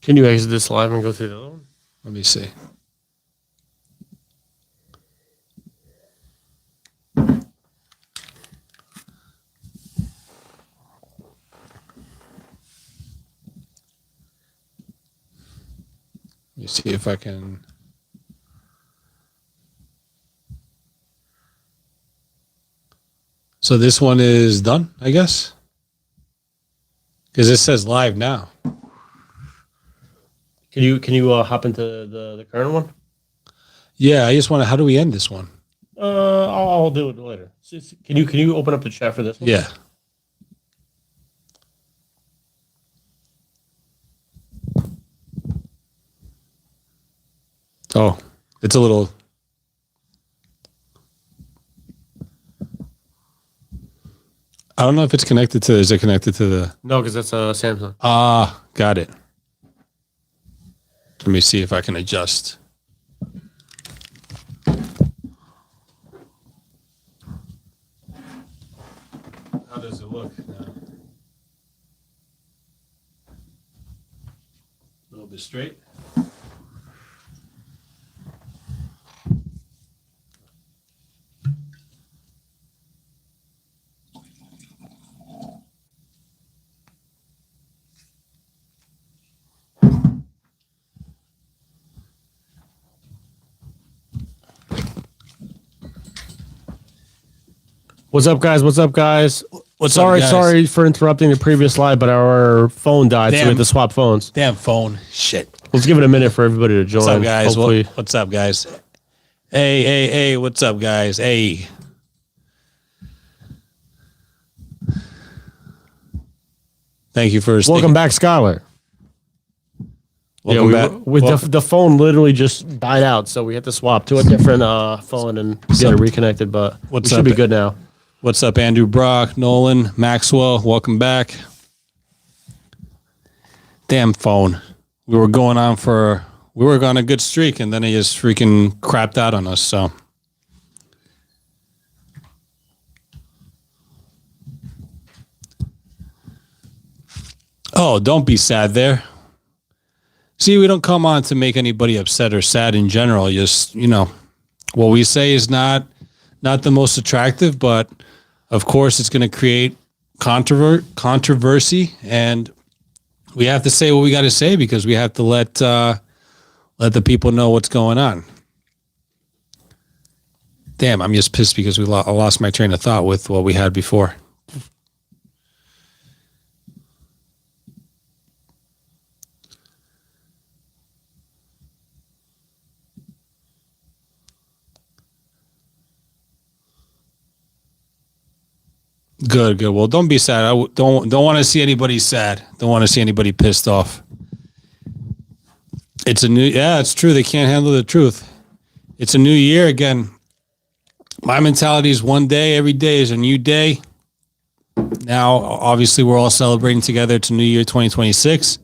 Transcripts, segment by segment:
Can you exit this live and go through the other one? Let me see. Let me see if I can. So this one is done, I guess? Because it says live now. Can you hop into the current one? Yeah, I just want to. How do we end this one? I'll do it later. Can you open up the chat for this one? Yeah. Oh, it's a little. I don't know if it's connected to. Is it connected to the? No, because that's a Samsung. Ah, got it. Let me see if I can adjust. How does it look now? A little bit straight. What's up, guys? What's up, guys? Sorry for interrupting the previous slide, but our phone died, so we had to swap phones. Damn phone. Shit. Let's give it a minute for everybody to join. What's up, guys? Hopefully. What's up, guys? Hey. What's up, guys? Hey. Thank you for Welcome back, Skylar. Welcome back. The phone literally just died out, so we had to swap to a different phone and get it reconnected. But we should be good now. What's up, Andrew Brock, Nolan, Maxwell? Welcome back. Damn phone. We were on a good streak, and then it just freaking crapped out on us. So. Oh, don't be sad there. See, we don't come on to make anybody upset or sad in general. Just, what we say is not the most attractive, but of course it's going to create controversy, and we have to say what we got to say because we have to let the people know what's going on. Damn, I'm just pissed because I lost my train of thought with what we had before. Good. Well, don't be sad. I don't want to see anybody sad. Don't want to see anybody pissed off. It's true. They can't handle the truth. It's a new year again. My mentality is one day, every day is a new day. Now, obviously, we're all celebrating together. It's a new year, 2026.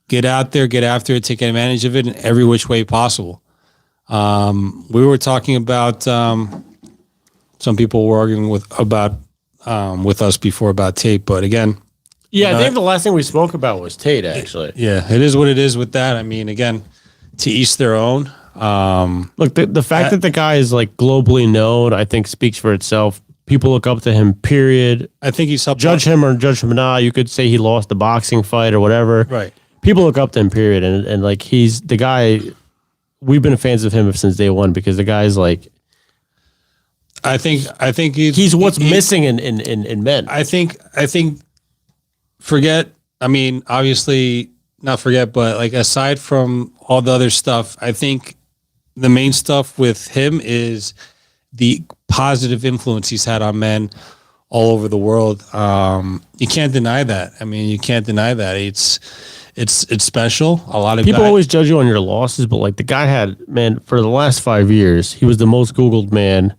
Get out there, get after it, take advantage of it in every which way possible. We were talking about some people were arguing about us before about Tate, but again, I think the last thing we spoke about was Tate. Actually, yeah, it is what it is with that. I mean, again, to each their own. Look, the fact that the guy is like globally known, I think speaks for itself. People look up to him. Period. I think he's judge him or judge him not. You could say he lost the boxing fight or whatever. Right. People look up to him. Period. And like he's the guy. We've been fans of him since day one because the guy's like. I think he's what's missing in men. I think forget. I mean, obviously not forget, but like aside from all the other stuff, I think the main stuff with him is the positive influence he's had on men all over the world. You can't deny that. I mean, you can't deny that. It's special. A lot of people always judge you on your losses, but like the guy had, man, for the last 5 years, he was the most Googled man.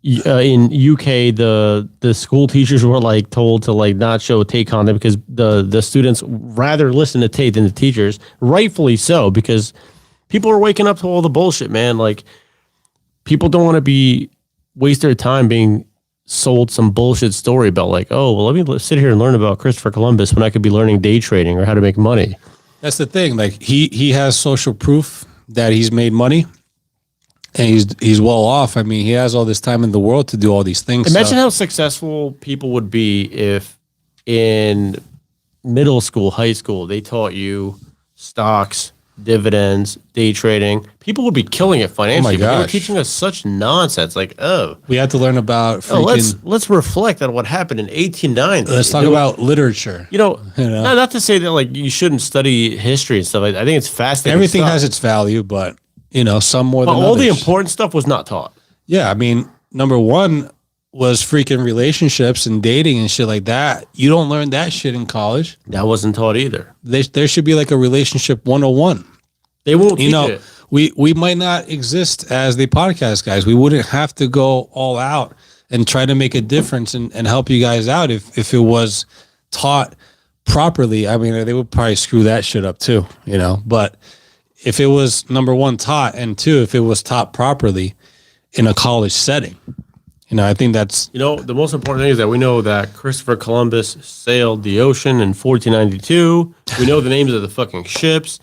In UK, the school teachers were like told to like not show Tate content because the students rather listen to Tate than the teachers. Rightfully so, because people are waking up to all the bullshit, man. Like people don't want to waste their time being sold some bullshit story about like, oh, well, let me sit here and learn about Christopher Columbus when I could be learning day trading or how to make money. That's the thing. Like he has social proof that he's made money and he's well off. I mean, he has all this time in the world to do all these things. Imagine how successful people would be if in middle school, high school, they taught you stocks, dividends, day trading. People would be killing it financially. But they were gosh. teaching us such nonsense. Like, we had to learn about freaking. let's reflect on what happened in 1890. Let's talk about literature. You know, not to say that like you shouldn't study history and stuff. I think it's fascinating. Everything stuff. has its value, but some more But than all others. the important stuff was not taught. Yeah, I mean, number one was freaking relationships and dating and shit like that. You don't learn that shit in college. That wasn't taught either. There should be like a relationship 101. They won't teach it. We might not exist as the podcast guys. We wouldn't have to go all out and try to make a difference and help you guys out if it was taught properly. I mean, they would probably screw that shit up too, but if it was number one taught, and two, if it was taught properly in a college setting, I think that's The most important thing is that we know that Christopher Columbus sailed the ocean in 1492. We know the names of the fucking ships.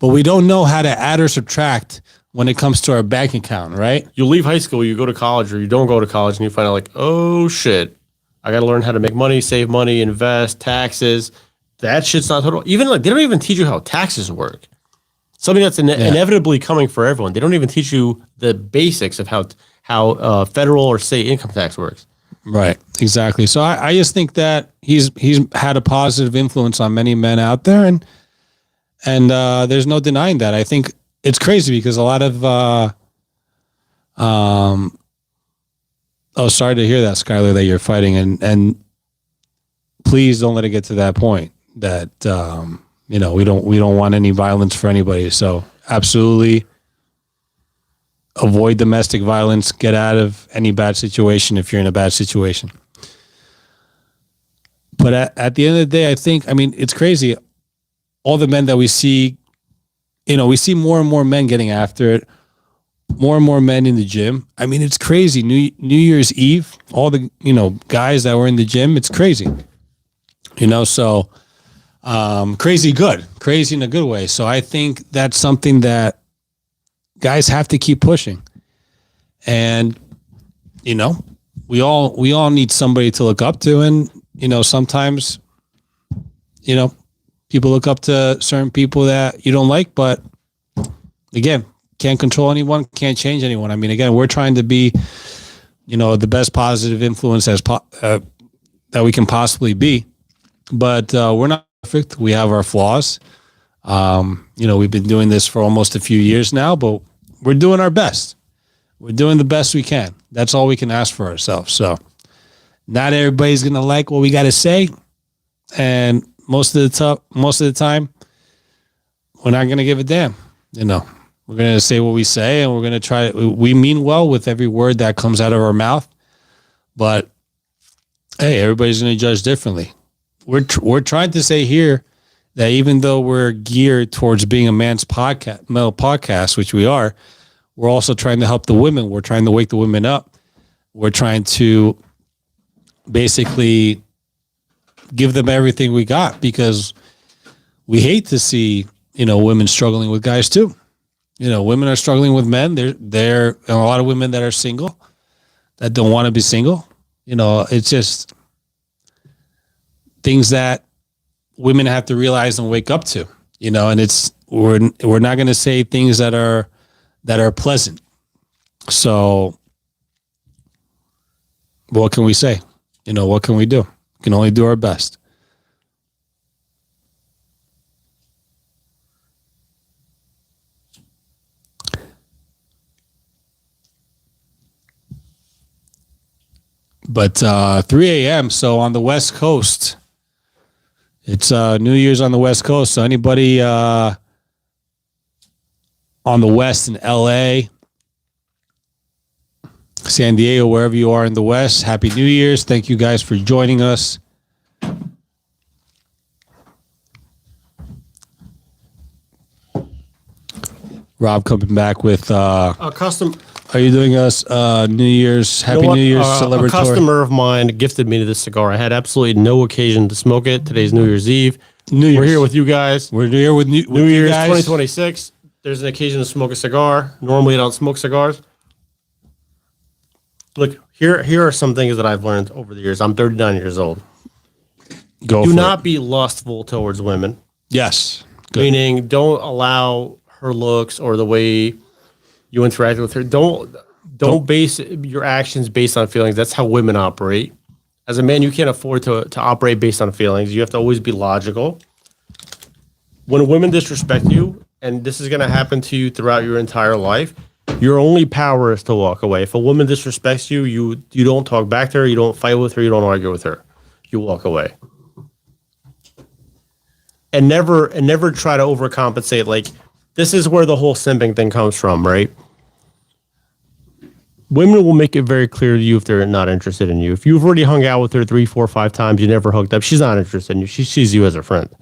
but we don't know how to add or subtract when it comes to our bank account, right? You leave high school, you go to college, or you don't go to college, and you find out like, oh shit, I got to learn how to make money, save money, invest, taxes. That shit's not total. Even like they don't even teach you how taxes work. Something that's inevitably coming for everyone. They don't even teach you the basics of how federal or state income tax works. Right, exactly. So I just think that he's had a positive influence on many men out there, and there's no denying that. I think it's crazy because a lot of sorry to hear that, Skylar, that you're fighting, and please don't let it get to that point that we don't want any violence for anybody. So absolutely avoid domestic violence. Get out of any bad situation if you're in a bad situation. But at the end of the day, it's crazy. All the men that we see, we see more and more men getting after it, more and more men in the gym. I mean, it's crazy. New Year's Eve, all the, guys that were in the gym, it's crazy. So crazy in a good way. So I think that's something that guys have to keep pushing. And, we all need somebody to look up to. And, sometimes, people look up to certain people that you don't like, but again, can't control anyone, can't change anyone. I mean, again, we're trying to be, the best positive influence that we can possibly be, but we're not perfect. We have our flaws. We've been doing this for almost a few years now, but we're doing our best. We're doing the best we can. That's all we can ask for ourselves. So not everybody's going to like what we got to say. And most of the time, we're not going to give a damn. We're going to say what we say, and we're going to try. We mean well with every word that comes out of our mouth, but hey, everybody's going to judge differently. We're trying to say here that even though we're geared towards being a male podcast, which we are, we're also trying to help the women. We're trying to wake the women up. We're trying to basically give them everything we got, because we hate to see, women struggling with guys too. Women are struggling with men. There are a lot of women that are single that don't want to be single. It's just things that women have to realize and wake up to, and we're not going to say things that are pleasant. So what can we say? What can we do? We can only do our best. But 3 a.m. So on the West Coast, it's New Year's on the West Coast. So anybody on the West in LA, San Diego, wherever you are in the West, Happy New Year's. Thank you guys for joining us. Rob coming back with A custom. Are you doing us New Year's, Happy New Year's celebratory? A customer of mine gifted me this cigar. I had absolutely no occasion to smoke it. Today's New Year's Eve. New Year's. We're here with you guys. We're here with New New Year's guys. 2026. There's an occasion to smoke a cigar. Normally, I don't smoke cigars. Look, here are some things that I've learned over the years. I'm 39 years old. Go Do for not it. be lustful towards women. Yes. Good. Meaning, don't allow her looks or the way you interact with her. Don't base your actions based on feelings. That's how women operate. As a man, you can't afford to operate based on feelings. You have to always be logical. When women disrespect you, and this is going to happen to you throughout your entire life, your only power is to walk away. If a woman disrespects you, you don't talk back to her, you don't fight with her, you don't argue with her. You walk away. And never try to overcompensate. Like, this is where the whole simping thing comes from, right? Women will make it very clear to you if they're not interested in you. If you've already hung out with her 3, 4, 5 times, you never hooked up, she's not interested in you. She sees you as a friend.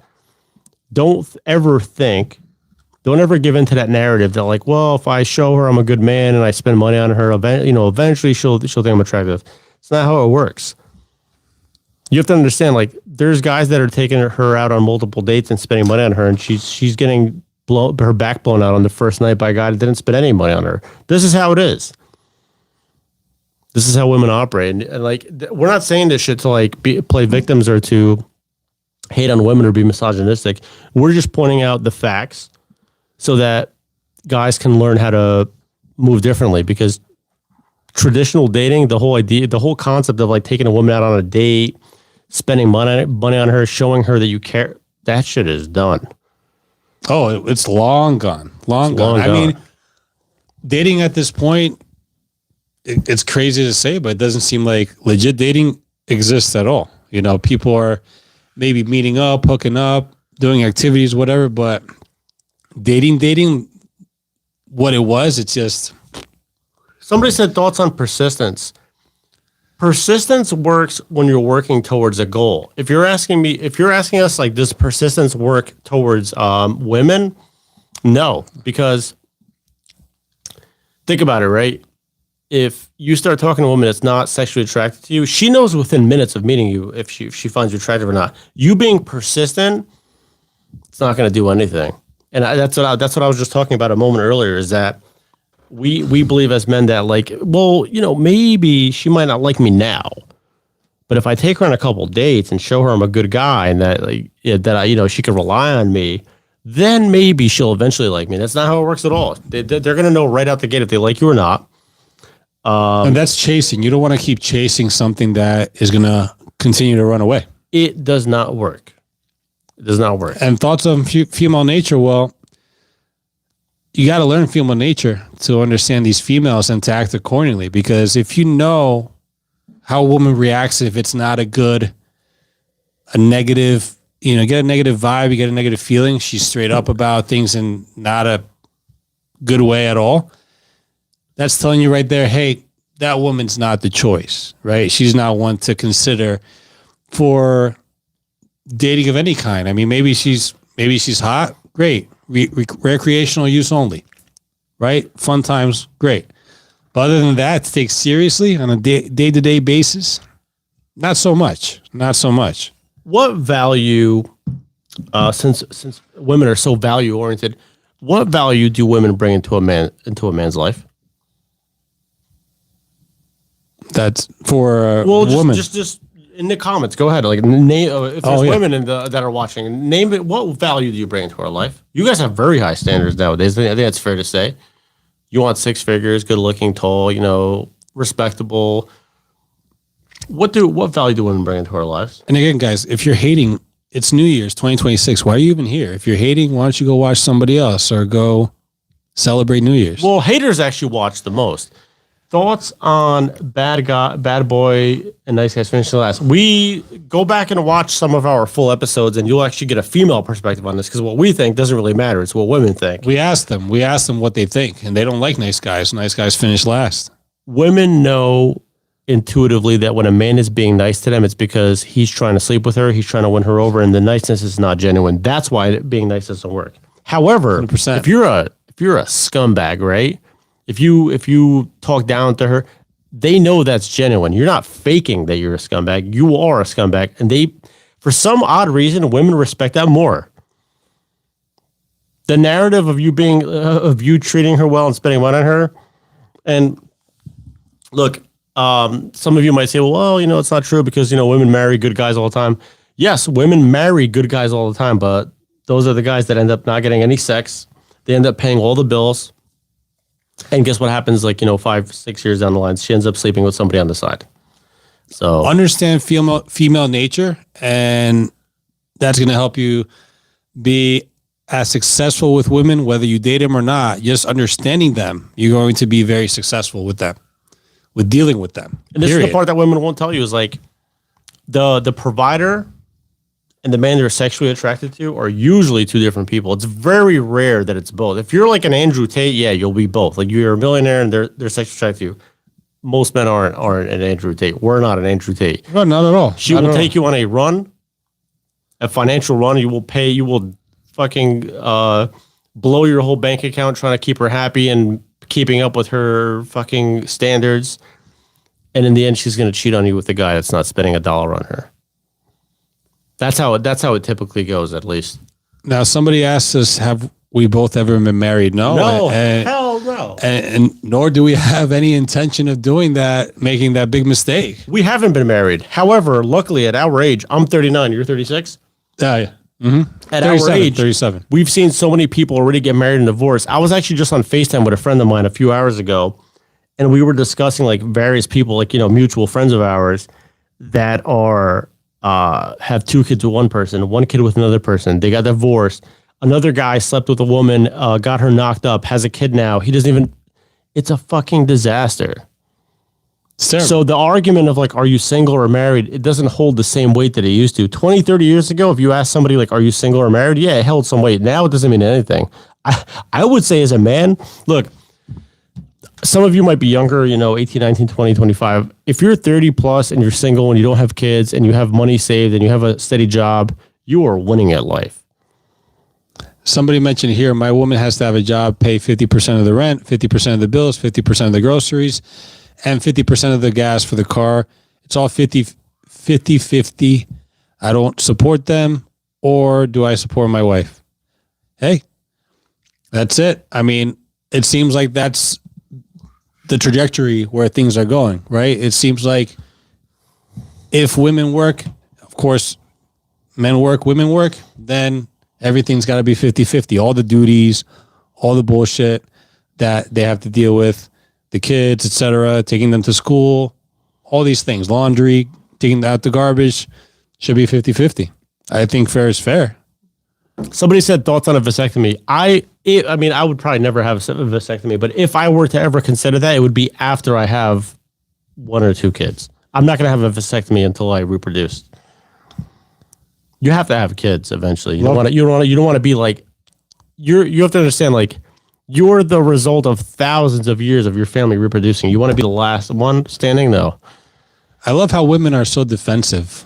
Don't ever give into that narrative that, like, well, if I show her I'm a good man and I spend money on her, eventually she'll think I'm attractive. It's not how it works. You have to understand, like, there's guys that are taking her out on multiple dates and spending money on her, and she's getting her back blown out on the first night by a guy that didn't spend any money on her. This is how it is. This is how women operate. And like, we're not saying this shit to like play victims or to hate on women or be misogynistic. We're just pointing out the facts so that guys can learn how to move differently, because traditional dating, the whole concept of like taking a woman out on a date, spending money on her, showing her that you care, that shit is done. Oh, it's long gone. Long gone. I mean, dating at this point, it's crazy to say, but it doesn't seem like legit dating exists at all. You know, people are maybe meeting up, hooking up, doing activities, whatever, but dating, what it was, it's just... Somebody said thoughts on persistence. Persistence works when you're working towards a goal. If you're asking us, like, does persistence work towards women? No, because think about it, right? If you start talking to a woman that's not sexually attracted to you, she knows within minutes of meeting you if she finds you attractive or not. You being persistent, it's not going to do anything. And that's what I was just talking about a moment earlier, is that we believe as men that, like, well, maybe she might not like me now, but if I take her on a couple dates and show her I'm a good guy and that, like, she can rely on me, then maybe she'll eventually like me. That's not how it works at all. They're going to know right out the gate if they like you or not. And that's chasing. You don't want to keep chasing something that is going to continue to run away. It does not work. It does not work. And thoughts on female nature, well, you got to learn female nature to understand these females and to act accordingly. Because if you know how a woman reacts, if it's not a negative, get a negative vibe, you get a negative feeling, she's straight up about things in not a good way at all, that's telling you right there, hey, that woman's not the choice, right? She's not one to consider for dating of any kind. I mean, maybe she's hot, great. Recreational use only, right? Fun times, great. But other than that, to take seriously on a day-to-day basis, not so much. Not so much. What value, since women are so value oriented, what value do women bring into a man's life? That's for a Well, woman. just in the comments, go ahead. Like, name if there's yeah. women that are watching, name it. What value do you bring into our life? You guys have very high standards nowadays. I think that's fair to say. You want 6 figures, good looking, tall, respectable. What value do women bring into our lives? And again, guys, if you're hating, it's New Year's 2026. Why are you even here? If you're hating, why don't you go watch somebody else or go celebrate New Year's? Well, haters actually watch the most. Thoughts on Bad Boy, and Nice Guys Finishing Last. We go back and watch some of our full episodes, and you'll actually get a female perspective on this, because what we think doesn't really matter. It's what women think. We asked them what they think, and they don't like Nice Guys. Nice Guys finish last. Women know intuitively that when a man is being nice to them, it's because he's trying to sleep with her, he's trying to win her over, and the niceness is not genuine. That's why being nice doesn't work. However, 100%. if you're a scumbag, right? If you talk down to her, they know that's genuine. You're not faking that you're a scumbag. You are a scumbag, and they For some odd reason, women respect that more. The narrative of you treating her well and spending money on her, and look, some of you might say, well, it's not true because women marry good guys all the time. Yes, women marry good guys all the time, but those are the guys that end up not getting any sex. They end up paying all the bills. And guess what happens 5-6 years down the line? She ends up sleeping with somebody on the side. So understand female nature, and that's going to help you be as successful with women, whether you date them or not. Just understanding them, you're going to be very successful with them, with dealing with them. And this is the part that women won't tell you is the provider and the man they're sexually attracted to are usually two different people. It's very rare that it's both. If you're like an Andrew Tate, yeah, you'll be both. Like you're a millionaire and they're sexually attracted to you. Most men aren't an Andrew Tate. We're not an Andrew Tate. No, not at all. She will take you on a run, a financial run. You will fucking blow your whole bank account trying to keep her happy and keeping up with her fucking standards. And in the end, she's going to cheat on you with the guy that's not spending $1 on her. That's how it typically goes, at least. Now, somebody asked us, have we both ever been married? No. Hell no. And nor do we have any intention of doing that, making that big mistake. We haven't been married. However, luckily at our age, I'm 39, you're 36? Yeah. Mm-hmm. At our age, 37. We've seen so many people already get married and divorced. I was actually just on FaceTime with a friend of mine a few hours ago, and we were discussing various people, mutual friends of ours that are have 2 kids with one person, 1 kid with another person. They got divorced. Another guy slept with a woman, got her knocked up, has a kid now. He doesn't even. It's a fucking disaster. So the argument of are you single or married, it doesn't hold the same weight that it used to. 20, 30 years ago, if you asked somebody are you single or married? Yeah, it held some weight. Now it doesn't mean anything. I would say as a man, look, some of you might be younger, 18, 19, 20, 25. If you're 30 plus and you're single and you don't have kids and you have money saved and you have a steady job, you are winning at life. Somebody mentioned here, my woman has to have a job, pay 50% of the rent, 50% of the bills, 50% of the groceries, and 50% of the gas for the car. It's all 50-50. I don't support them, or do I support my wife? Hey, that's it. I mean, it seems like that's the trajectory where things are going, right? It seems like if women work, of course, men work, women work, then everything's got to be 50-50. All the duties, all the bullshit that they have to deal with, the kids, etc., taking them to school, all these things, laundry, taking out the garbage, should be 50-50. I think fair is fair. Somebody said thoughts on a vasectomy. I would probably never have a vasectomy, but if I were to ever consider that, it would be after I have 1 or 2 kids. I'm not going to have a vasectomy until I reproduce. You have to have kids eventually. You don't want to be you have to understand you're the result of thousands of years of your family reproducing. You want to be the last one standing? No. I love how women are so defensive,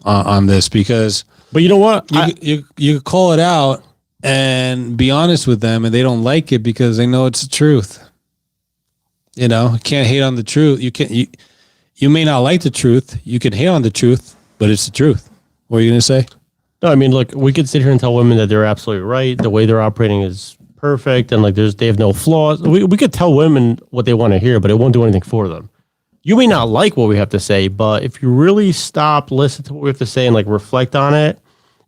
on this because. But you know what? You call it out and be honest with them, and they don't like it because they know it's the truth. You can't hate on the truth. You may not like the truth. You can hate on the truth, but it's the truth. What are you going to say? No, I mean, look, we could sit here and tell women that they're absolutely right. The way they're operating is perfect, and they have no flaws. We could tell women what they want to hear, but it won't do anything for them. You may not like what we have to say, but if you really stop, listen to what we have to say, and reflect on it,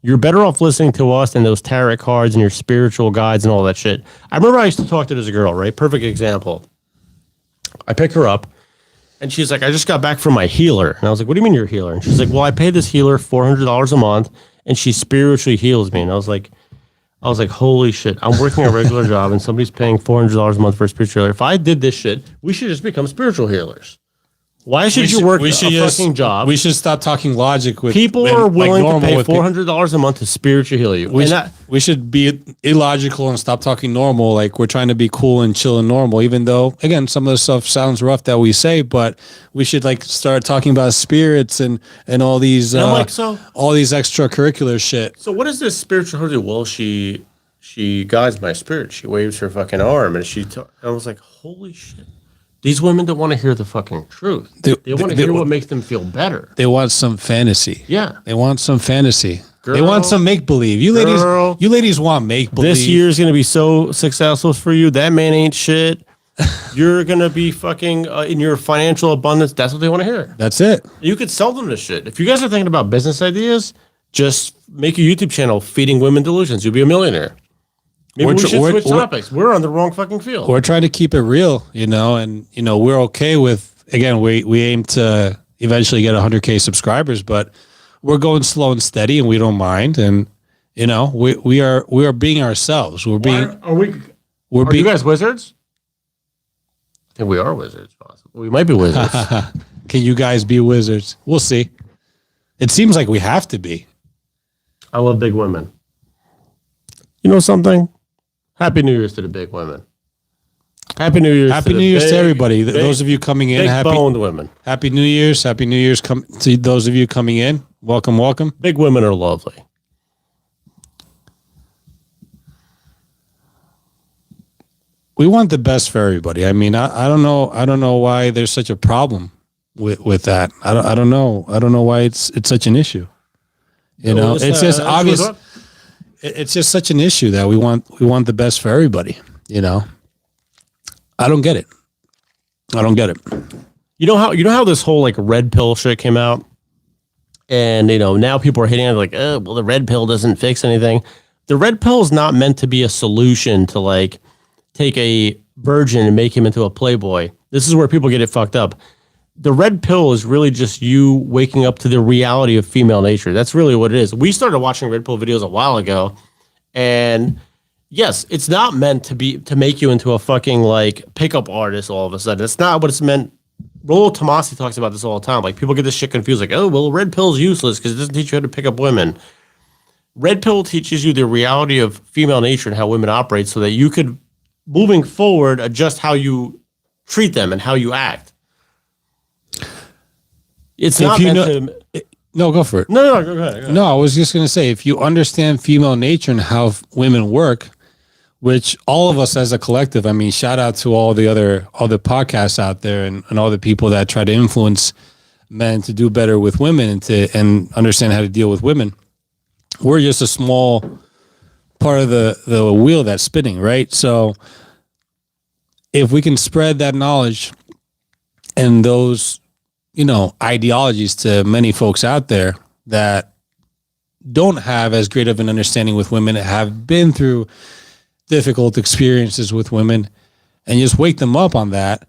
you're better off listening to us than those tarot cards and your spiritual guides and all that shit. I remember I used to talk to this girl, right? Perfect example. I pick her up, and she's like, I just got back from my healer. And I was like, what do you mean you're a healer? And she's like, well, I pay this healer $400 a month, and she spiritually heals me. And I was like, holy shit, I'm working a regular job, and somebody's paying $400 a month for a spiritual healer. If I did this shit, we should just become spiritual healers. Why should you work a fucking job? We should stop talking logic with people are willing to pay $400 a month to spiritually heal you. We should be illogical and stop talking normal. We're trying to be cool and chill and normal, even though, again, some of the stuff sounds rough that we say, but we should start talking about spirits and all these all these extracurricular shit. So what is this spiritual healer do? Well, she guides my spirit. She waves her fucking arm, and I was like, holy shit. These women don't want to hear the fucking truth. They want to hear what makes them feel better. They want some fantasy. Yeah. They want some fantasy. They Girl, want some make believe. You ladies want make believe. This year's going to be so successful for you. That man ain't shit. You're going to be fucking in your financial abundance. That's what they want to hear. That's it. You could sell them this shit. If you guys are thinking about business ideas, just make a YouTube channel feeding women delusions. You'll be a millionaire. Maybe we should switch topics. We're on the wrong fucking field. We're trying to keep it real, and we're okay with, again, we aim to eventually get 100K subscribers, but we're going slow and steady, and we don't mind. And we are being ourselves. Are you guys wizards? I think we are wizards. Possibly. We might be wizards. Can you guys be wizards? We'll see. It seems like we have to be. I love big women. You know something? Happy New Year's to the big women. Happy New Year's. Happy New Year's to everybody. Those of you coming in, big boned women. Happy New Year's. Happy New Year's to those of you coming in. Welcome, welcome. Big women are lovely. We want the best for everybody. I mean, I don't know why there's such a problem with that. I don't know why it's such an issue. It's just obvious. It's just such an issue that we want the best for everybody. I don't get it. You know how this whole like red pill shit came out, and now people are hitting it like, oh well, the red pill doesn't fix anything. The red pill is not meant to be a solution to like take a virgin and make him into a playboy. This is where people get it fucked up. The red pill is really just you waking up to the reality of female nature. That's really what it is. We started watching red pill videos a while ago, and yes, it's not meant to make you into a fucking like pickup artist all of a sudden. It's not what it's meant. Rollo Tomasi talks about this all the time. Like people get this shit confused. Like, oh well, red pill is useless because it doesn't teach you how to pick up women. Red pill teaches you the reality of female nature and how women operate, so that you could, moving forward, adjust how you treat them and how you act. It's not meant to. No, go for it. No, go ahead. No, I was just going to say, if you understand female nature and how women work, which all of us as a collective, I mean, shout out to all the podcasts out there and all the people that try to influence men to do better with women and understand how to deal with women. We're just a small part of the wheel that's spinning, right? So if we can spread that knowledge and those ideologies to many folks out there that don't have as great of an understanding with women, have been through difficult experiences with women, and just wake them up on that,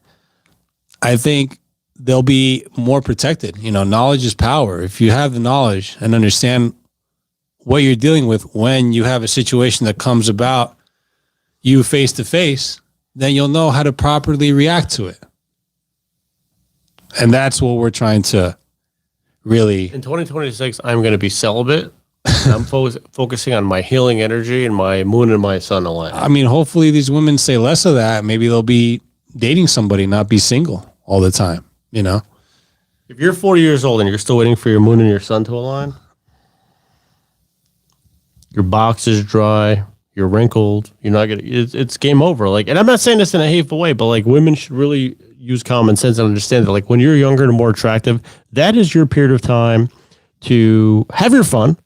I think they'll be more protected. Knowledge is power. If you have the knowledge and understand what you're dealing with when you have a situation that comes about you face to face, then you'll know how to properly react to it. And that's what we're trying to really. In 2026, I'm going to be celibate. I'm focusing on my healing energy and my moon and my sun alignment. I mean, hopefully these women say less of that. Maybe they'll be dating somebody, not be single all the time. If you're 40 years old and you're still waiting for your moon and your sun to align, your box is dry, you're wrinkled, you're not gonna. It's game over. Like, and I'm not saying this in a hateful way, but like women should really use common sense and understand that, like, when you're younger and more attractive, that is your period of time to have your fun.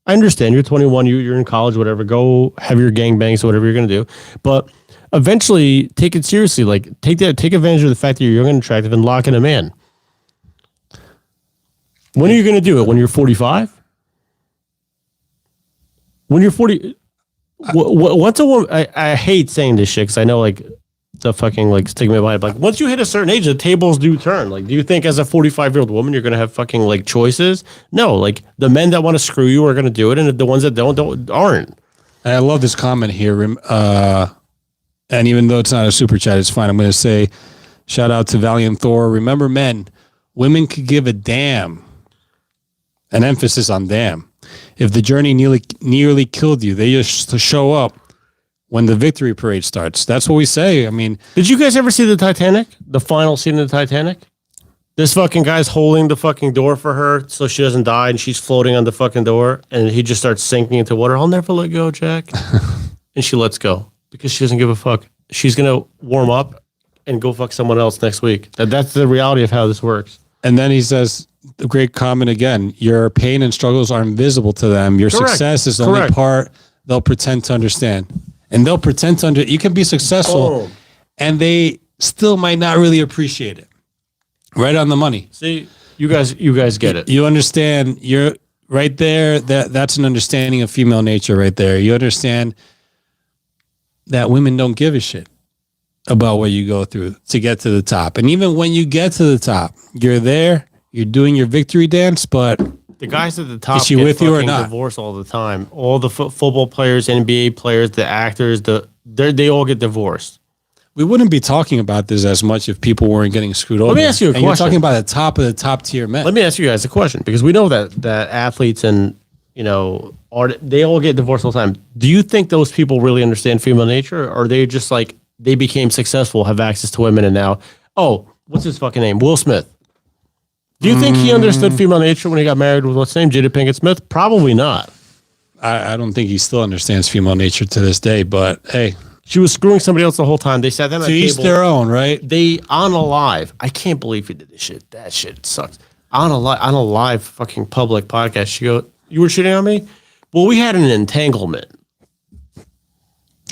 I understand you're 21, you're in college, whatever. Go have your gangbangs, whatever you're gonna do, but eventually take it seriously. Like, take advantage of the fact that you're young and attractive and lock in a man. When are you gonna do it? When you're 45? When you're 40? Once a woman, I hate saying this shit because I know like the fucking like stigma behind it. Like, once you hit a certain age, the tables do turn. Like, do you think as a 45-year-old woman you're gonna have fucking like choices? No, like the men that want to screw you are gonna do it, and the ones that don't aren't. And I love this comment here. And even though it's not a super chat, it's fine. I'm gonna say, shout out to Valiant Thor. Remember, men, women could give a damn. An emphasis on damn. If the journey nearly killed you, they just show up when the victory parade starts. That's what we say. I mean, did you guys ever see the Titanic? The final scene of the Titanic? This fucking guy's holding the fucking door for her so she doesn't die, and she's floating on the fucking door, and he just starts sinking into water. I'll never let go, Jack. And she lets go because she doesn't give a fuck. She's gonna warm up and go fuck someone else next week. That's the reality of how this works. And then he says the great comment again, your pain and struggles are invisible to them. Your Correct. success is the only Correct. part they'll pretend to understand. And they'll pretend to you can be successful and they still might not really appreciate it. Right on the money. See, you guys get it. You understand, you're right there. That's an understanding of female nature right there. You understand that women don't give a shit about what you go through to get to the top. And even when you get to the top, you're there, you're doing your victory dance, but The guys at the top Is she get with you or fucking not? divorced all the time. All the football players, NBA players, the actors, they all get divorced. we wouldn't be talking about this as much if people weren't getting screwed over. me ask you a and You're question. talking about the top of the top tier men. Let me ask you guys a question, because we know that athletes and they all get divorced all the time. Do you think those people really understand female nature, or are they just like they became successful, have access to women, and now what's his fucking name? Will Smith. Do you think he understood female nature when he got married with what's his name, Jada Pinkett Smith? Probably not. I don't think he still understands female nature to this day, but hey, She was screwing somebody else the whole time. They sat them at to the each table. their own, right? They on a live. I can't believe he did this shit. That shit sucks. On a live fucking public podcast. She go, "You were shitting on me." Well, we had an entanglement.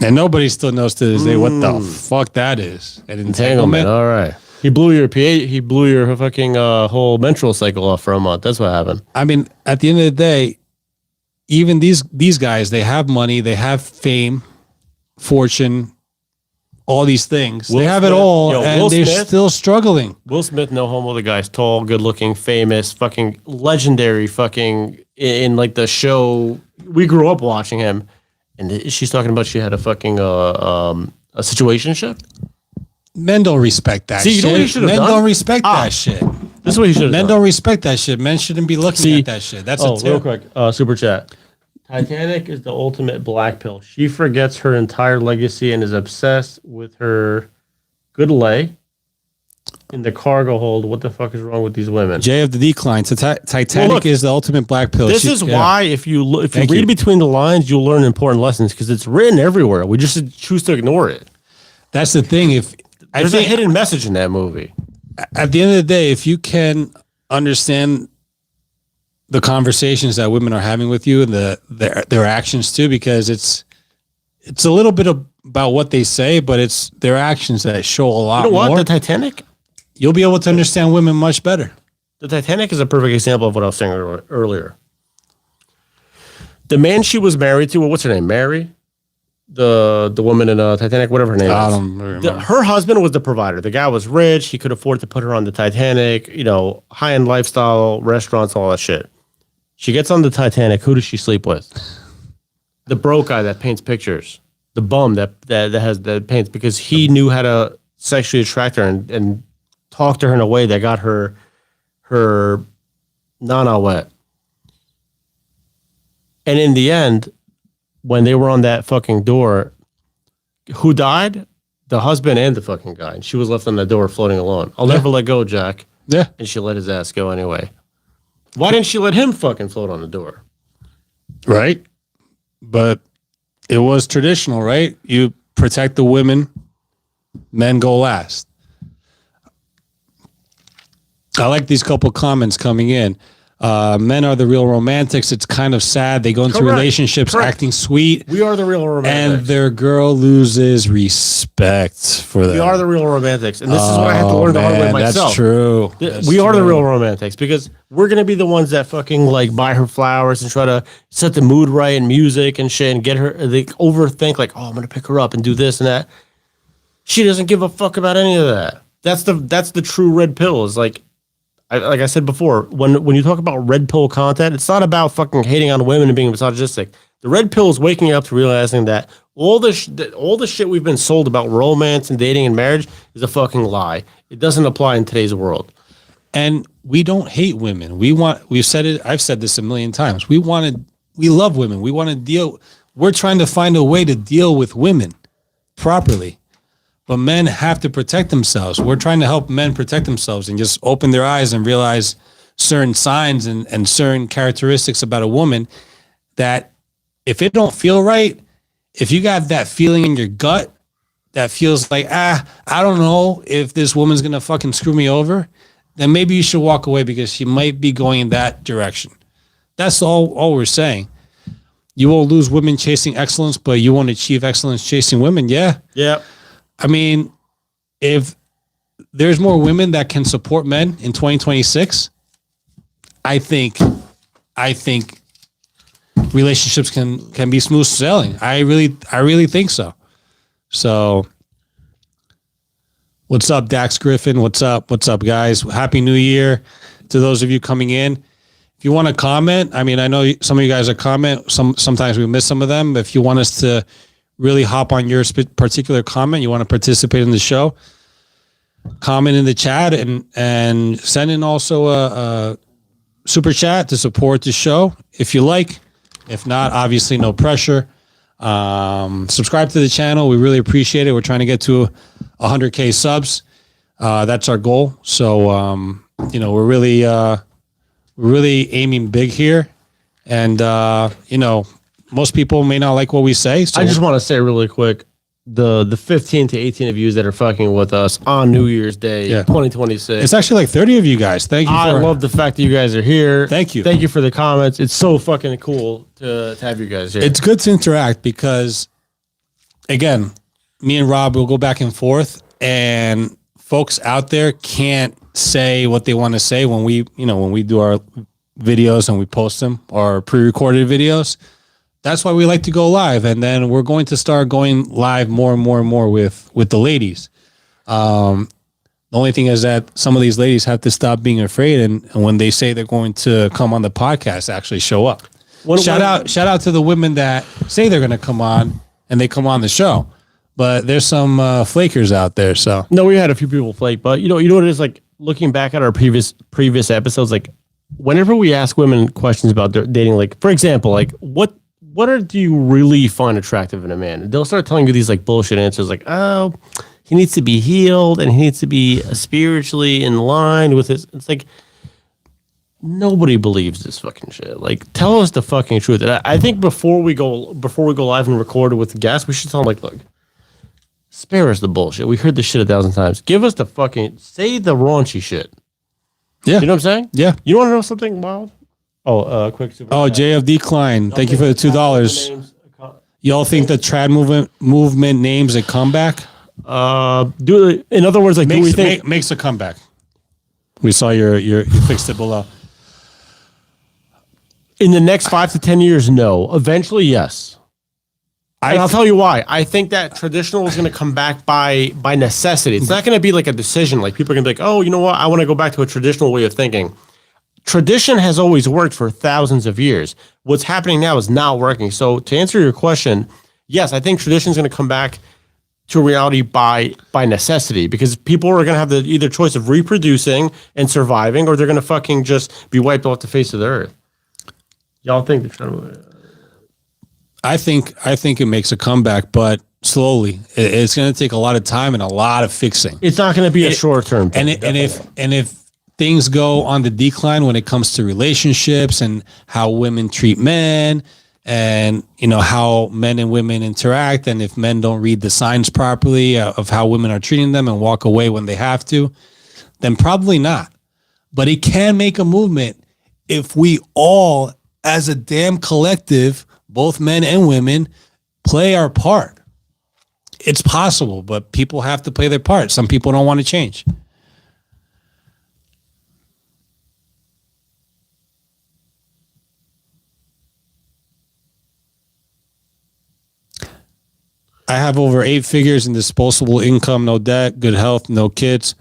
And nobody still knows to this day what the fuck that is. An Entanglement. All right. He blew your pH. He blew your fucking whole menstrual cycle off for a month. That's what happened. I mean, at the end of the day, even these guys, they have money, they have fame, fortune, all these things. They have it Smith- all, Will and they're Smith- still struggling. Will Smith, no homo. The guy's tall, good looking, famous, fucking legendary, fucking in like the show. We grew up watching him, and she's talking about she had a fucking a situationship. Men don't respect that See, you shit. know what he should have Men done? don't respect that shit. This is what he should have Men done. don't respect that shit. Men shouldn't be looking See- at that shit. That's Oh, a real tip. quick, super chat. Titanic is the ultimate black pill. She forgets her entire legacy and is obsessed with her good lay in the cargo hold. What the fuck is wrong with these women? J of the decline. Titanic Well, look, is the ultimate black pill. This is why if you Thank read you. between the lines, you'll learn important lessons because it's written everywhere. We just choose to ignore it. That's the thing. If I There's a think hidden message in that movie. at the end of the day, if you can understand the conversations that women are having with you and their actions too, because it's a little bit about what they say, but it's their actions that show a lot You know what? more. The Titanic? You'll be able to understand women much better. The Titanic is a perfect example of what I was saying earlier. The man she was married to, what's her name? Mary? The woman in Titanic, whatever her name I is. don't remember. Her husband was the provider. The guy was rich. He could afford to put her on the Titanic, high-end lifestyle, restaurants, all that shit. She gets on the Titanic. Who does she sleep with? The broke guy that paints pictures. The bum that paints, because he knew how to sexually attract her and talk to her in a way that got her nana wet. And in the end, when they were on that fucking door, who died? The husband and the fucking guy. And she was left on the door floating alone. I'll never let go, Jack. Yeah. And she let his ass go anyway. Why didn't she let him fucking float on the door? Right. But it was traditional, right? You protect the women, men go last. I like these couple comments coming in. Men are the real romantics. It's kind of sad. They go into Correct. relationships Correct. acting sweet, We are the real and romantics. their girl loses respect for them. We are the real romantics. And this is what I had to learn the hard way man, myself. That's true. That's We are the true. real romantics, because we're going to be the ones that fucking like buy her flowers and try to set the mood right and music and shit and get her, they overthink like, oh, I'm going to pick her up and do this and that. She doesn't give a fuck about any of that. That's the true red pill, is like I said before, when you talk about red pill content, it's not about fucking hating on women and being misogynistic. The red pill is waking up to realizing that all the shit we've been sold about romance and dating and marriage is a fucking lie. It doesn't apply in today's world. And we don't hate women. We've said it. I've said this a million times. We love women. We want to deal. We're trying to find a way to deal with women properly. But men have to protect themselves. We're trying to help men protect themselves and just open their eyes and realize certain signs and certain characteristics about a woman that if it don't feel right, if you got that feeling in your gut that feels like, I don't know if this woman's gonna fucking screw me over, then maybe you should walk away because she might be going in that direction. That's all we're saying. You won't lose women chasing excellence, but you won't achieve excellence chasing women. Yeah. Yeah. I mean, if there's more women that can support men in 2026, I think relationships can be smooth sailing. I really think so. So what's up, Dax Griffin? What's up, guys? Happy New Year to those of you coming in. If you want to comment, I mean, I know some of you guys are comment. Sometimes we miss some of them. But if you want us to really hop on your particular comment, you want to participate in the show, comment in the chat and send in also a super chat to support the show if you like. If not, obviously no pressure. Subscribe to the channel. We really appreciate it. We're trying to get to 100K subs. That's our goal. So, we're really aiming big here. And, most people may not like what we say. So I just want to say really quick, the 15 to 18 of you that are fucking with us on New Year's Day, 2026. It's actually like 30 of you guys. Thank you. I love the fact that you guys are here. Thank you. Thank you for the comments. It's so fucking cool to have you guys here. It's good to interact because, again, me and Rob will go back and forth, and folks out there can't say what they want to say when we do our videos and we post them, or pre-recorded videos. That's why we like to go live, and then we're going to start going live more and more and more with the ladies. The only thing is that some of these ladies have to stop being afraid, and when they say they're going to come on the podcast, actually show up. Shout out to the women that say they're going to come on and they come on the show, but there's some flakers out there. So no, we had a few people flake, but you know what it is, like looking back at our previous episodes, like whenever we ask women questions about their dating, like for example, like what do you really find attractive in a man? They'll start telling you these like bullshit answers, like, oh, he needs to be healed and he needs to be spiritually in line with his. It's like nobody believes this fucking shit. Like, tell us the fucking truth. And I think before we go live and record with the guests, we should tell them, like, look, spare us the bullshit. We heard this shit 1,000 times. Give us the fucking, say the raunchy shit. yeah, You know what I'm saying? yeah. You want to know something wild? Oh, quick super. Oh, JFD Klein, thank you for the $2. Y'all think the trad movement names a comeback? In other words, like, do we think Makes a comeback. We saw you fixed it below. in the next 5 to 10 years? No. Eventually, yes. And I'll tell you why. I think that traditional is going to come back by necessity. It's not going to be like a decision. Like people are going to be like, oh, you know what? I want to go back to a traditional way of thinking. Tradition has always worked for thousands of years. What's happening now is not working. So to answer your question, yes, I think tradition is going to come back to reality by necessity, because people are going to have the either choice of reproducing and surviving, or they're going to fucking just be wiped off the face of the earth. Y'all think they're trying to... I think it makes a comeback, but slowly. It's going to take a lot of time and a lot of fixing. It's not going to be a short term thing. And if things go on the decline when it comes to relationships and how women treat men, and how men and women interact, and if men don't read the signs properly of how women are treating them and walk away when they have to, then probably not. But it can make a movement if we all, as a damn collective, both men and women, play our part. It's possible, but people have to play their part. Some people don't want to change. I have over 8 figures in disposable income, no debt, good health, no kids.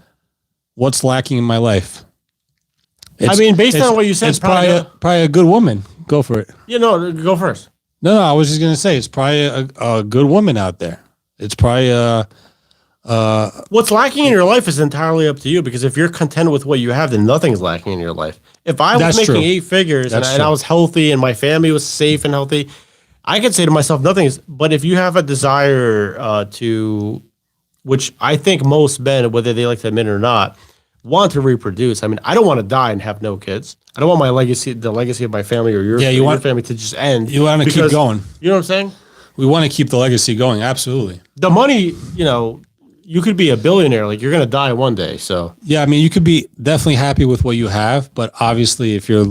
What's lacking in my life? Based on what you said, it's probably a good woman. Go for it. Go first. No, I was just going to say, it's probably a good woman out there. It's probably what's lacking in your life is entirely up to you, because if you're content with what you have, then nothing's lacking in your life. If I was making 8 figures and I was healthy and my family was safe and healthy, I could say to myself, nothing is. But if you have a desire to, which I think most men, whether they like to admit it or not, want to reproduce. I mean, I don't want to die and have no kids. I don't want the legacy of my family or your family to just end. You want to keep going. You know what I'm saying? We want to keep the legacy going. Absolutely. The money, you know, you could be a billionaire. Like you're gonna die one day. So Yeah, I mean, you could be definitely happy with what you have, but obviously, if you're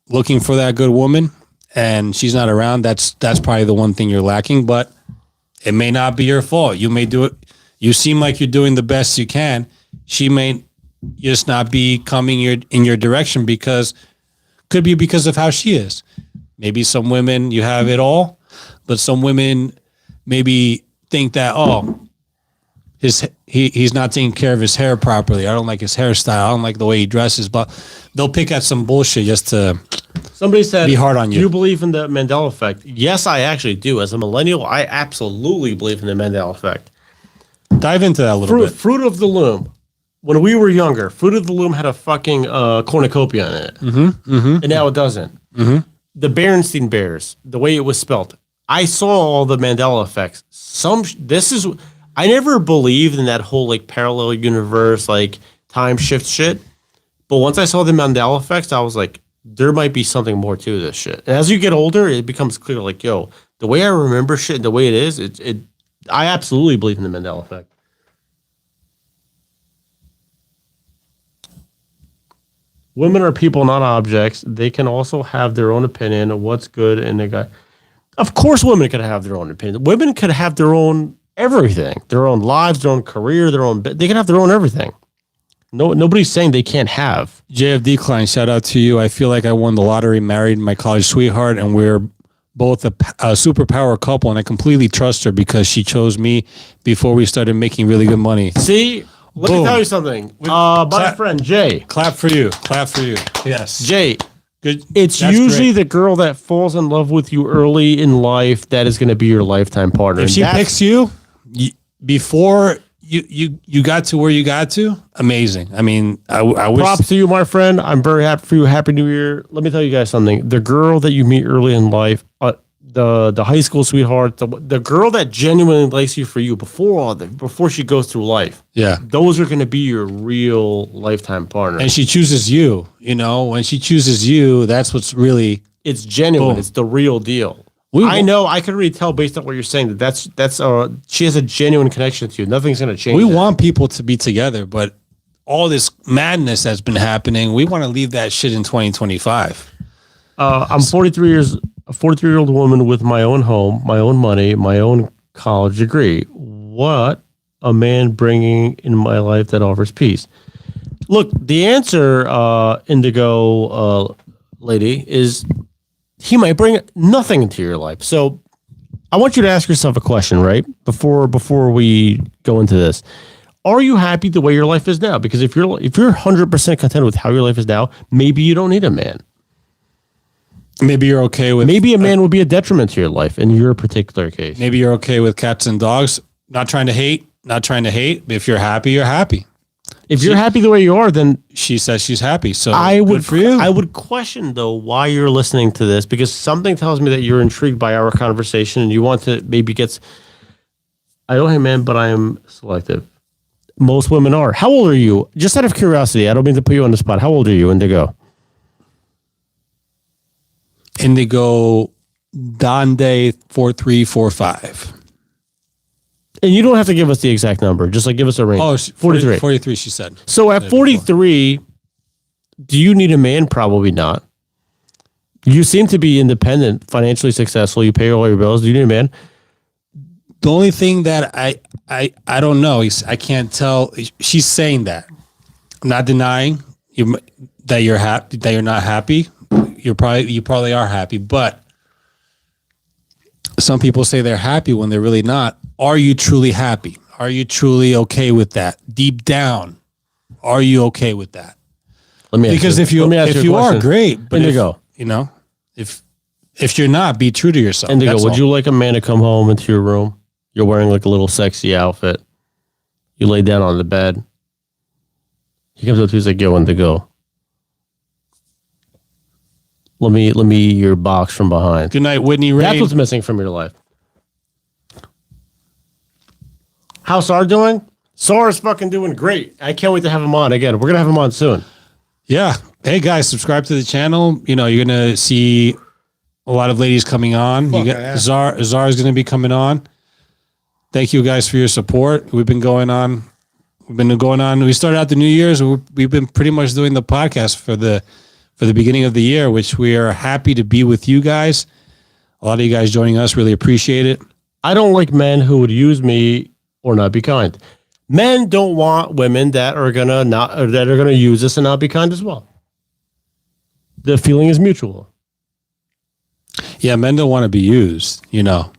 looking for that good woman and she's not around, that's probably the one thing you're lacking. But it may not be your fault. You may do it. You seem like you're doing the best you can. She may just not be coming in your direction because could be because of how she is. Maybe some women you have it all, but some women maybe think that he's not taking care of his hair properly. I don't like his hairstyle. I don't like the way he dresses. But they'll pick at some bullshit just to somebody said, be hard on you. Do you believe in the Mandela effect? Yes, I actually do. As a millennial, I absolutely believe in the Mandela effect. dive into that a little bit. Fruit of the Loom. When we were younger, Fruit of the Loom had a fucking cornucopia in it, and now it doesn't. The Berenstain Bears, the way it was spelt, I saw all the Mandela effects. I never believed in that whole like parallel universe, like time shift shit. But once I saw the Mandela effects, I was like, there might be something more to this shit. And as you get older, it becomes clear, like, yo, the way I remember shit, the way it is, I absolutely believe in the Mandela effect. Women are people, not objects. They can also have their own opinion of what's good in a guy. Of course, women could have their own opinion. Women could have their own everything, their own lives, their own career, they can have their own everything. No, nobody's saying they can't have. JFD Klein, shout out to you. I feel like I won the lottery, married my college sweetheart, and we're both a superpower couple, and I completely trust her because she chose me before we started making really good money. See, let me tell you something. My friend Jay. Clap for you. Clap for you. Yes. Jay. Good. It's That's usually great. the girl that falls in love with you early in life that is going to be your lifetime partner. If she picks you before you got to where you got to, amazing. I mean, I wish. Props to you, my friend. I'm very happy for you. Happy New Year. Let me tell you guys something. The girl that you meet early in life, the high school sweetheart, the girl that genuinely likes you for you before she goes through life. Yeah. Those are going to be your real lifetime partner. And she chooses you, when she chooses you, that's what's really. It's genuine. Boom. It's the real deal. I know. I can really tell based on what you're saying that's she has a genuine connection to you. Nothing's going to change. We want people to be together, but all this madness that's been happening, we want to leave that shit in 2025. I'm 43-year-old woman with my own home, my own money, my own college degree. What a man bringing in my life that offers peace. Look, the answer, Indigo lady, is he might bring nothing into your life. So I want you to ask yourself a question, right? Before we go into this. Are you happy the way your life is now? Because if you're 100% content with how your life is now, maybe you don't need a man. Maybe you're okay with. Maybe a man would be a detriment to your life in your particular case. Maybe you're okay with cats and dogs. Not trying to hate. But if you're happy, you're happy. If you're happy the way you are, then she says she's happy. So good for you. I would question though why you're listening to this, because something tells me that you're intrigued by our conversation and you want to maybe get. I don't hate men, but I am selective. Most women are. How old are you? Just out of curiosity, I don't mean to put you on the spot. How old are you, Indigo? Indigo Donde 4345. And you don't have to give us the exact number. Just like give us a range. Oh, 43. 43, she said. So at 43, do you need a man? Probably not. You seem to be independent, financially successful. You pay all your bills. Do you need a man? The only thing that I don't know is I can't tell. She's saying that. I'm not denying that you're happy, that you're not happy. You probably are happy, but some people say they're happy when they're really not. Are you truly happy? Are you truly okay with that? Deep down, are you okay with that? Let me ask because you, if you are, great. But Indigo, if you're not, be true to yourself. Indigo, would you like a man to come home into your room? You're wearing like a little sexy outfit. You lay down on the bed. He comes up to you, he's like, "Yo, Indigo, let me your box from behind." Good night, Whitney Rain. That's what's missing from your life. How's Sar doing? Sar's fucking doing great. I can't wait to have him on again. We're gonna have him on soon. Yeah. Hey guys, subscribe to the channel. You're gonna see a lot of ladies coming on. You yeah. got Zar is going to be coming on. Thank you guys for your support. We've been going on. We started out the New Year's. We've been pretty much doing the podcast for the beginning of the year, which we are happy to be with you guys. A lot of you guys joining us, really appreciate it. I don't like men who would use me or not be kind. Men don't want women that are gonna use us and not be kind as well. The feeling is mutual. Yeah, men don't want to be used, you know.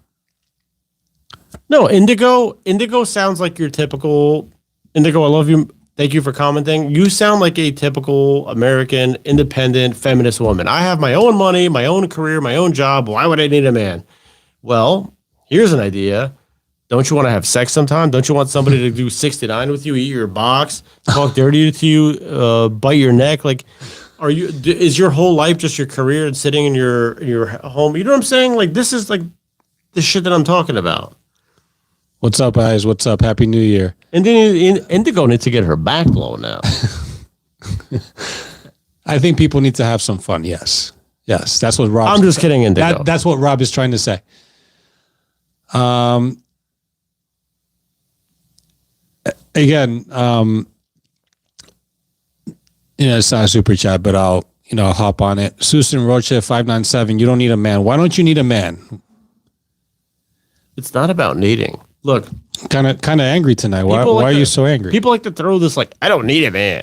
No, Indigo sounds like your typical Indigo. I love you. Thank you for commenting. You sound like a typical American, independent, feminist woman. I have my own money, my own career, my own job. Why would I need a man? Well, here's an idea. Don't you want to have sex sometime? Don't you want somebody to do 69 with you, eat your box, talk dirty to you, bite your neck? Like, is your whole life just your career and sitting in your home? You know what I'm saying? Like, this is like the shit that I'm talking about. What's up, guys? What's up? Happy New Year. And then Indigo needs to get her back blown now. I think people need to have some fun. Yes. That's what Rob. I'm just kidding, Indigo. That's what Rob is trying to say. Again, it's not a super chat, but I'll hop on it. Susan Rocha 597. You don't need a man. Why don't you need a man? It's not about needing. Look, kind of angry tonight. Why are you so angry? People like to throw this like, I don't need a man.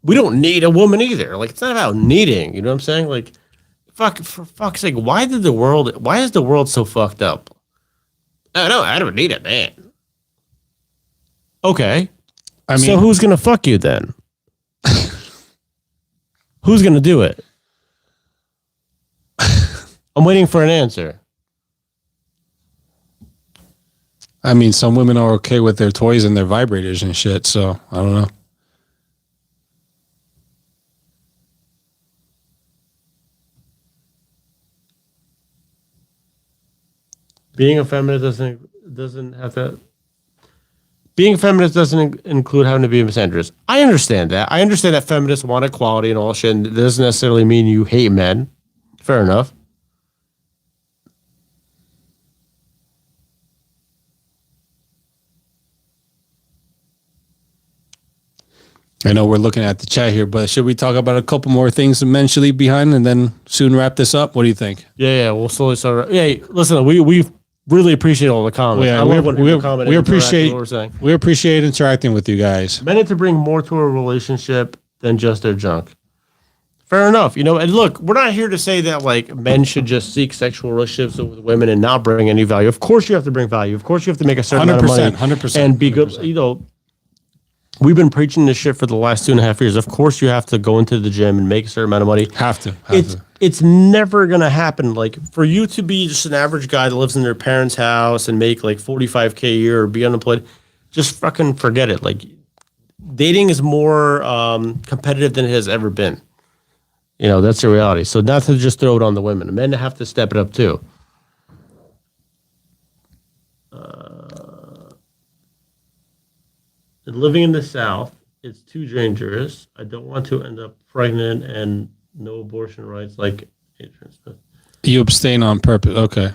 We don't need a woman either. Like, it's not about needing. You know what I'm saying? Like, for fuck's sake, why is the world so fucked up? Oh no, I don't need a man. Okay. I mean, so who's gonna fuck you then? Who's gonna do it? I'm waiting for an answer. I mean, some women are okay with their toys and their vibrators and shit, so I don't know. Being a feminist doesn't have to. Being a feminist doesn't include having to be a misandrist. I understand that. I understand that feminists want equality and all shit, and it doesn't necessarily mean you hate men. Fair enough. I know we're looking at the chat here, but should we talk about a couple more things men should leave behind and then soon wrap this up? What do you think? Yeah, we'll slowly start. Yeah, listen, we really appreciate all the comments. Yeah, I love when people comment and interact with what we're saying. We appreciate interacting with you guys. Men need to bring more to a relationship than just their junk. Fair enough. And look, we're not here to say that like men should just seek sexual relationships with women and not bring any value. Of course you have to bring value. Of course you have to make a certain amount of money 100%, and be good. We've been preaching this shit for the last 2.5 years. Of course you have to go into the gym and make a certain amount of money. Have to. It's never going to happen. Like, for you to be just an average guy that lives in their parents' house and make like $45K a year or be unemployed, just fucking forget it. Like, dating is more competitive than it has ever been. That's the reality. So not to just throw it on the women. Men have to step it up too. Living in the South, it's too dangerous. I don't want to end up pregnant and no abortion rights like Adrian Smith. You abstain on purpose. Okay.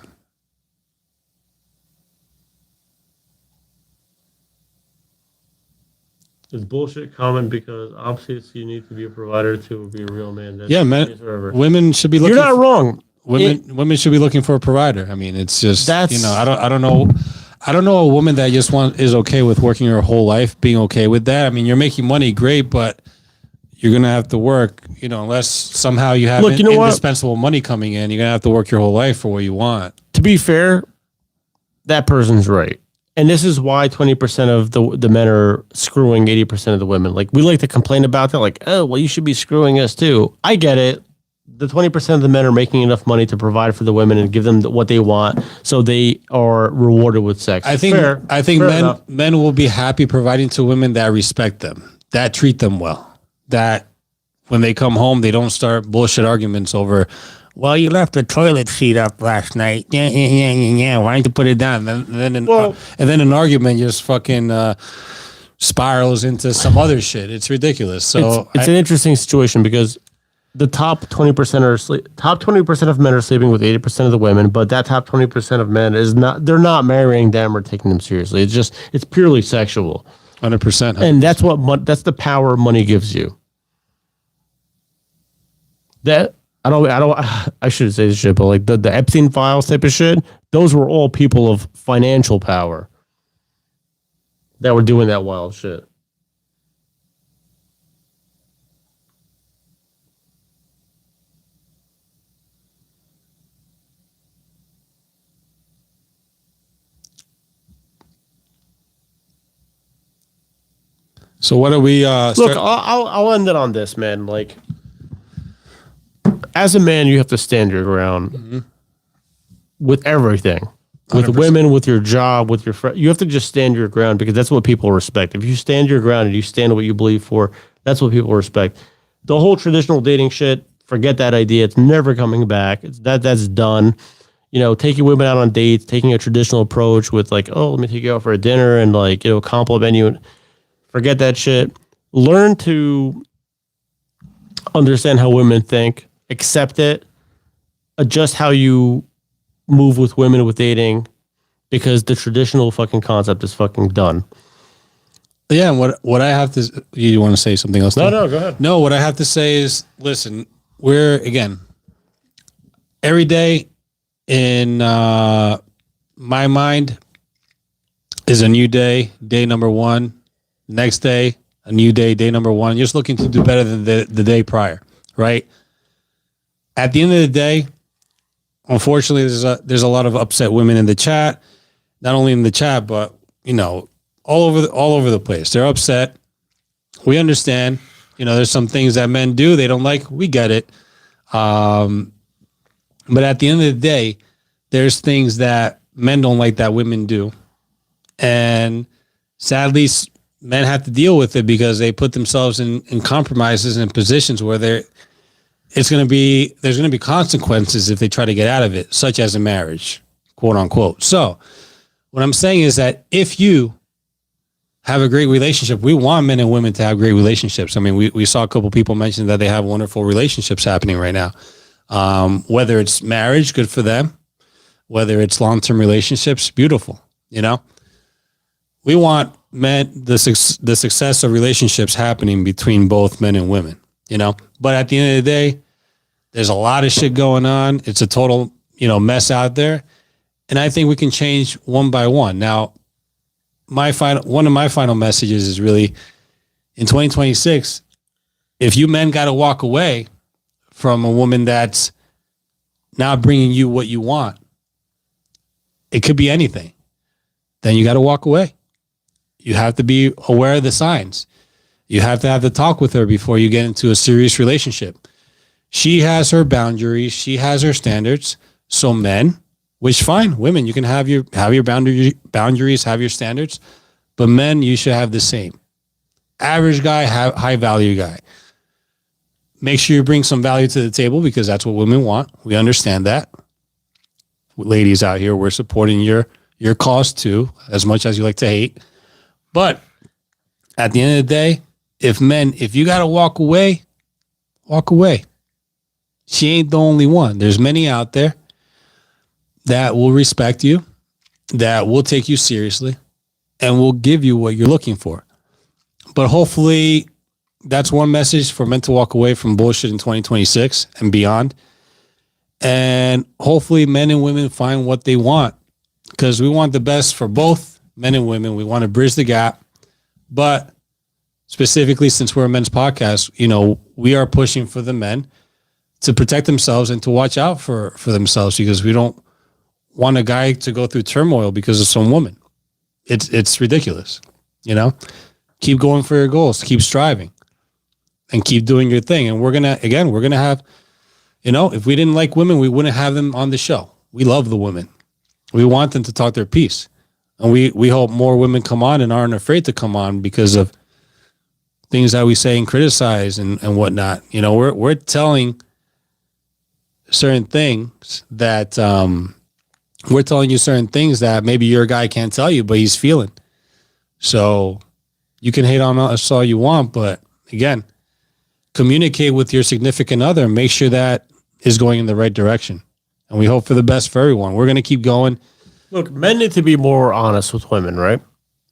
It's bullshit comment because obviously you need to be a provider to be a real man. Yeah, man. Women should be looking. You're not wrong. Women should be looking for a provider. I mean, it's just I don't know. I don't know a woman that just is okay with working her whole life, being okay with that. I mean, you're making money, great, but you're gonna have to work. Unless somehow you have indispensable money coming in, you're gonna have to work your whole life for what you want. To be fair, that person's right. And this is why 20% of the men are screwing 80% of the women. Like, we like to complain about that, like, oh, well, you should be screwing us too. I get it. The 20% of the men are making enough money to provide for the women and give them what they want, so they are rewarded with sex. I think men will be happy providing to women that respect them, that treat them well, that when they come home, they don't start bullshit arguments over, well, you left the toilet seat up last night. Yeah. Why didn't you put it down? And then an argument just fucking spirals into some other shit. It's ridiculous. So it's an interesting situation because the top 20% top 20% of men are sleeping with 80% of the women, but that top 20% of men is not, they're not marrying them or taking them seriously. It's purely sexual. 100%. And that's that's the power money gives you. That I shouldn't say this shit, but like the Epstein files type of shit, those were all people of financial power that were doing that wild shit. So what are we? Look, I'll end it on this, man. Like, as a man, you have to stand your ground with everything, with 100%. women, with your job, with your friends. You have to just stand your ground because that's what people respect. If you stand your ground and you stand what you believe for, that's what people respect. The whole traditional dating shit, forget that idea. It's never coming back. That's done. You know, taking women out on dates, taking a traditional approach with like, oh, let me take you out for a dinner and like, compliment you. Forget that shit. Learn to understand how women think, accept it, adjust how you move with women with dating, because the traditional fucking concept is fucking done. Yeah, and what I have to, you want to say something else? No, go ahead. No, what I have to say is, listen, we're, again, every day in my mind is a new day, day number one. Next day, a new day, day number one. You're just looking to do better than the day prior, right? At the end of the day, unfortunately, there's a lot of upset women in the chat. Not only in the chat, but all over the place. They're upset. We understand. There's some things that men do they don't like. We get it. But at the end of the day, there's things that men don't like that women do, and sadly, men have to deal with it because they put themselves in compromises and positions where there's going to be consequences if they try to get out of it, such as a marriage, quote unquote. So what I'm saying is that if you have a great relationship, we want men and women to have great relationships. I mean, we saw a couple people mention that they have wonderful relationships happening right now. Whether it's marriage, good for them. Whether it's long-term relationships, beautiful. We want the success of relationships happening between both men and women, but at the end of the day, there's a lot of shit going on. It's a total, mess out there. And I think we can change one by one. Now, one of my final messages is really in 2026, if you men got to walk away from a woman that's not bringing you what you want, it could be anything, then you got to walk away. You have to be aware of the signs. You have to have the talk with her before you get into a serious relationship. She has her boundaries. She has her standards. So men, which fine, women, you can have your boundaries, have your standards, but men, you should have the same. Average guy, high value guy. Make sure you bring some value to the table because that's what women want. We understand that. Ladies out here, we're supporting your cause too, as much as you like to hate. But at the end of the day, if you got to walk away, walk away. She ain't the only one. There's many out there that will respect you, that will take you seriously, and will give you what you're looking for. But hopefully that's one message for men to walk away from bullshit in 2026 and beyond. And hopefully men and women find what they want, because we want the best for both men and women. We want to bridge the gap, but specifically since we're a men's podcast, we are pushing for the men to protect themselves and to watch out for themselves, because we don't want a guy to go through turmoil because of some woman. It's ridiculous. Keep going for your goals, keep striving, and keep doing your thing. And we're going to have, if we didn't like women, we wouldn't have them on the show. We love the women. We want them to talk their piece. And we hope more women come on and aren't afraid to come on because of things that we say and criticize and whatnot. We're telling certain things that we're telling you certain things that maybe your guy can't tell you, but he's feeling. So you can hate on us all you want, but again, communicate with your significant other and make sure that is going in the right direction. And we hope for the best for everyone. We're going to keep going. Look, men need to be more honest with women, right?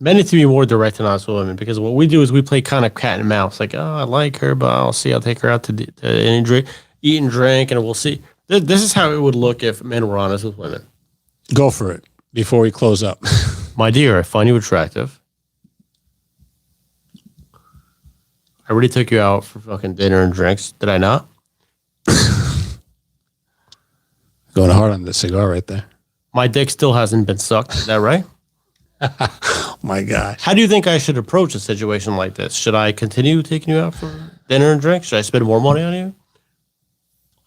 Men need to be more direct and honest with women, because what we do is we play kind of cat and mouse. Like, oh, I like her, but I'll see. I'll take her out to eat and drink, and we'll see. This is how it would look if men were honest with women. Go for it before we close up. My dear, I find you attractive. I already took you out for fucking dinner and drinks. Did I not? Going hard on the cigar right there. My dick still hasn't been sucked. Is that right? Oh my gosh. How do you think I should approach a situation like this? Should I continue taking you out for dinner and drinks? Should I spend more money on you?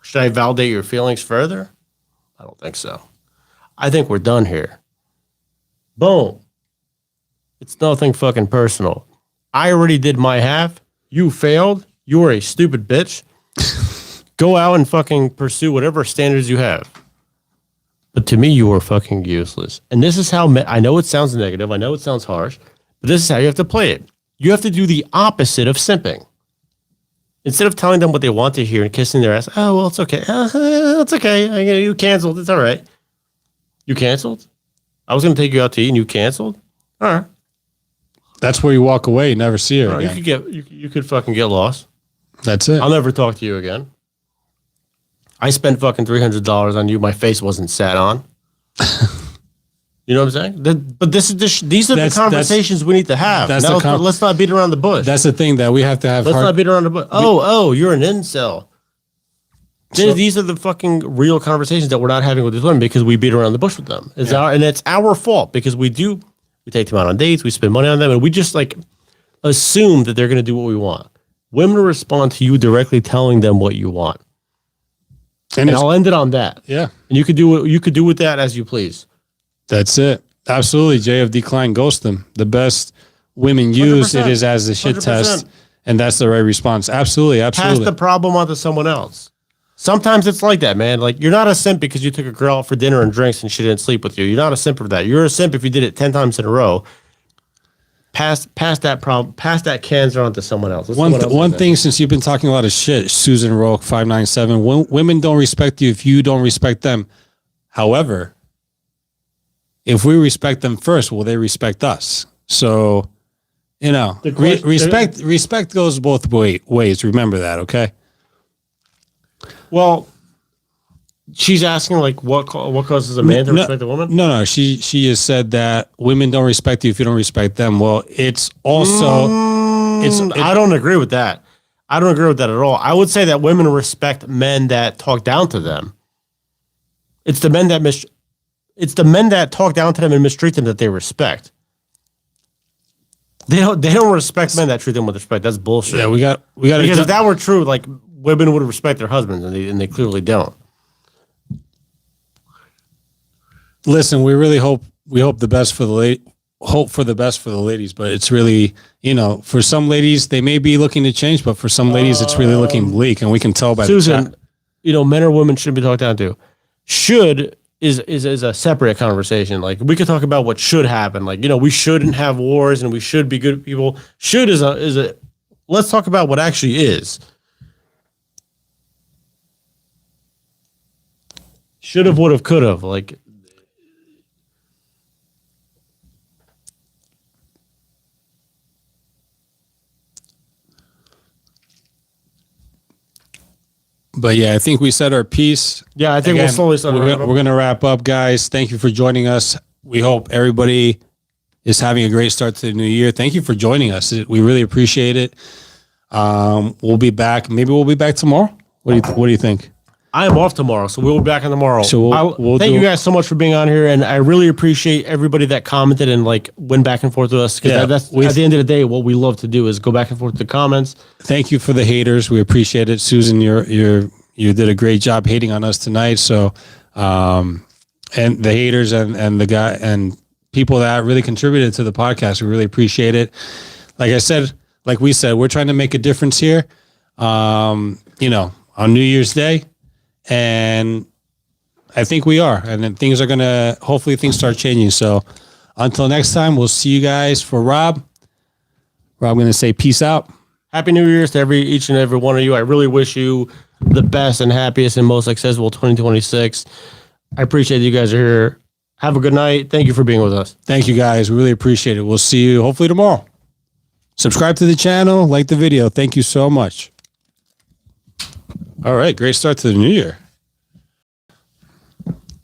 Should I validate your feelings further? I don't think so. I think we're done here. Boom. It's nothing fucking personal. I already did my half. You failed. You were a stupid bitch. Go out and fucking pursue whatever standards you have. But to me, you were fucking useless. And this is how, I know it sounds negative. I know it sounds harsh. But this is how you have to play it. You have to do the opposite of simping. Instead of telling them what they want to hear and kissing their ass, oh, well, it's okay. It's okay. You canceled. It's all right. You canceled? I was going to take you out to eat and you canceled? All right. That's where you walk away. You never see her again. You could fucking get lost. That's it. I'll never talk to you again. I spent fucking $300 on you. My face wasn't sat on. You know what I'm saying? But these are the conversations we need to have. Let's not beat around the bush. That's the thing that we have to have. Let's not beat around the bush. Oh, you're an incel. These are the fucking real conversations that we're not having with these women because we beat around the bush with them. It's our fault because we take them out on dates, we spend money on them, and we just like assume that they're going to do what we want. Women respond to you directly telling them what you want. And I'll end it on that. Yeah. And you could do with that as you please. That's it. Absolutely. JFD Klein, ghost them. The best women use 100%. It is as the shit 100%. Test. And that's the right response. Absolutely. Absolutely. Pass the problem on to someone else. Sometimes it's like that, man. Like, you're not a simp because you took a girl out for dinner and drinks and she didn't sleep with you. You're not a simp for that. You're a simp if you did it 10 times in a row. Pass that problem. Pass that cancer on to someone else. One thing, since you've been talking a lot of shit, Susan Roque 597. Women don't respect you if you don't respect them. However, if we respect them first, will they respect us? So, respect goes both ways. Remember that, okay? Well, she's asking like what causes a man to respect a woman? No. She has said that women don't respect you if you don't respect them. Well, it's also I don't agree with that. I don't agree with that at all. I would say that women respect men that talk down to them. It's the men that talk down to them and mistreat them that they respect. They don't respect men that treat them with respect. That's bullshit. Yeah, we got because if that were true, like women would respect their husbands, and they clearly don't. Listen, we hope the best for the ladies, but it's really, for some ladies they may be looking to change, but for some ladies it's really looking bleak, and we can tell by Susan, the chat. Men or women shouldn't be talked down to. Should is a separate conversation. Like, we could talk about what should happen. Like, we shouldn't have wars and we should be good people. Should is a let's talk about what actually is. Should have, would have, could have. Like, but yeah, I think we said our piece. Yeah, I think we'll slowly start. We're going to wrap up, guys. Thank you for joining us. We hope everybody is having a great start to the new year. Thank you for joining us. We really appreciate it. We'll be back. Maybe we'll be back tomorrow. What do you think? I am off tomorrow, so we'll be back on tomorrow. So we'll thank you guys so much for being on here, and I really appreciate everybody that commented and like went back and forth with us. Because that's at the end of the day, what we love to do is go back and forth with the comments. Thank you for the haters. We appreciate it, Susan. You did a great job hating on us tonight. So, and the haters and the guy and people that really contributed to the podcast, we really appreciate it. Like we said, we're trying to make a difference here. On New Year's Day. And I think we are. And then hopefully things start changing. So until next time, we'll see you guys. For Rob, I'm going to say peace out. Happy New Year's to each and every one of you. I really wish you the best and happiest and most successful 2026. I appreciate you guys are here. Have a good night. Thank you for being with us. Thank you guys. We really appreciate it. We'll see you hopefully tomorrow. Subscribe to the channel, like the video. Thank you so much. All right. Great start to the new year.